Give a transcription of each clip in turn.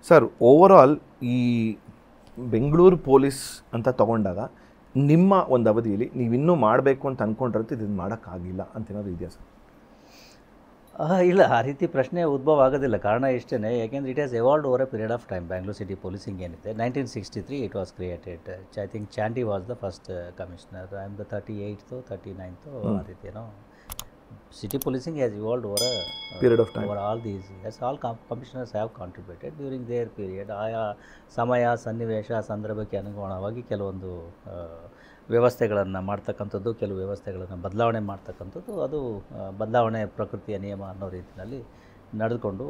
Sir, overall ಈ Bengaluru police ಅಂತ ತಗೊಂಡಾಗ ನಿಮ್ಮ ಒಂದು ಅವಧಿಯಲ್ಲಿ ನೀವು ಇನ್ನೂ ಮಾಡಬೇಕು ಅಂತ ಅಂದ್ಕೊಂಡಿರೋದು ಇದನ್ನು ಮಾಡೋಕ್ಕಾಗಿಲ್ಲ ಅಂತ ಏನಾದರೂ ಇದೆಯಾ ಸರ್? ಇಲ್ಲ, ಆ ರೀತಿ ಪ್ರಶ್ನೆ ಉದ್ಭವ ಆಗೋದಿಲ್ಲ. ಕಾರಣ ಇಷ್ಟೇ, ಯಾಕೆಂದರೆ it has evolved over A period of time. Bangalore city policing ಏನಿದೆ 1963 it was created. I think Chandy was the first commissioner. I am the 38th 39th ಆ ರೀತಿ ಏನೋ. City policing has evolved over a period of time. Over all these years, all commissioners have contributed during their period. ಆಯಾ ಸಮಯ, ಸನ್ನಿವೇಶ, ಸಂದರ್ಭಕ್ಕೆ ಅನುಗುಣವಾಗಿ ಕೆಲವೊಂದು ವ್ಯವಸ್ಥೆಗಳನ್ನು ಮಾಡ್ತಕ್ಕಂಥದ್ದು, ಕೆಲವು ವ್ಯವಸ್ಥೆಗಳನ್ನು ಬದಲಾವಣೆ ಮಾಡ್ತಕ್ಕಂಥದ್ದು, ಅದು ಬದಲಾವಣೆ ಪ್ರಕೃತಿಯ ನಿಯಮ ಅನ್ನೋ ರೀತಿಯಲ್ಲಿ ನಡೆದುಕೊಂಡು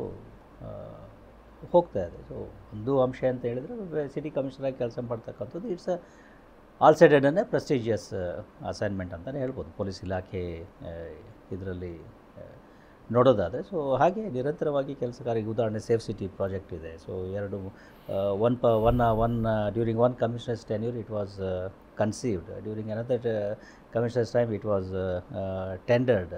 ಹೋಗ್ತಾ ಇದೆ. ಸೊ ಒಂದು ಅಂಶ ಅಂತ ಹೇಳಿದರೆ ಸಿಟಿ ಕಮಿಷನರಾಗಿ ಕೆಲಸ ಮಾಡ್ತಕ್ಕಂಥದ್ದು ಇಟ್ಸ್ ಆಲ್ ಸೈಡೆಡ್ ಅನ್ನೇ ಪ್ರೆಸ್ಟೀಜಿಯಸ್ ಅಸೈನ್ಮೆಂಟ್ ಅಂತಲೇ ಹೇಳ್ಬೋದು ಪೊಲೀಸ್ ಇಲಾಖೆ ಇದರಲ್ಲಿ ನೋಡೋದಾದರೆ. ಸೊ ಹಾಗೆ ನಿರಂತರವಾಗಿ ಕೆಲಸ ಕಾರ್ಯ, ಉದಾಹರಣೆ ಸೇಫ್ ಸಿಟಿ ಪ್ರಾಜೆಕ್ಟ್ ಇದೆ. So one during one commissioners tenure it was conceived, during another commissioners time it was tendered,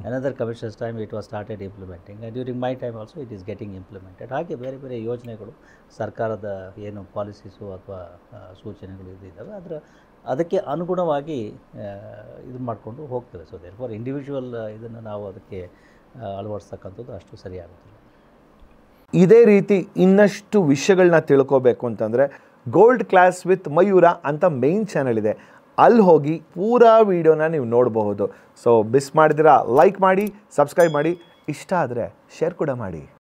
another commissioners time it was started implementing, during my time also it is getting implemented. ಹಾಗೆ ಬೇರೆ ಬೇರೆ ಯೋಜನೆಗಳು, ಸರ್ಕಾರದ ಏನು policies ಅಥವಾ ಸೂಚನೆಗಳು ಇದ್ದಾವೆ ಅದಕ್ಕೆ ಅನುಗುಣವಾಗಿ ಇದು ಮಾಡಿಕೊಂಡು ಹೋಗ್ತದೆ. ಸೊ ದೇರ್ಫೋರ್ ಇಂಡಿವಿಜುವಲ್ ಇದನ್ನು ನಾವು ಅದಕ್ಕೆ ಅಳವಡಿಸ್ತಕ್ಕಂಥದ್ದು ಅಷ್ಟು ಸರಿಯಾಗುತ್ತಿಲ್ಲ. ಇದೇ ರೀತಿ ಇನ್ನಷ್ಟು ವಿಷಯಗಳನ್ನ ತಿಳ್ಕೋಬೇಕು ಅಂತಂದರೆ ಗೋಲ್ಡ್ ಕ್ಲಾಸ್ ವಿತ್ ಮಯೂರ ಅಂತ ಮೇನ್ ಚಾನಲ್ ಇದೆ, ಅಲ್ಲಿ ಹೋಗಿ ಪೂರಾ ವೀಡಿಯೋನ ನೀವು ನೋಡಬಹುದು. ಸೊ ಮಿಸ್ ಮಾಡಿದಿರಾ ಲೈಕ್ ಮಾಡಿ, ಸಬ್ಸ್ಕ್ರೈಬ್ ಮಾಡಿ, ಇಷ್ಟ ಆದರೆ ಶೇರ್ ಕೂಡ ಮಾಡಿ.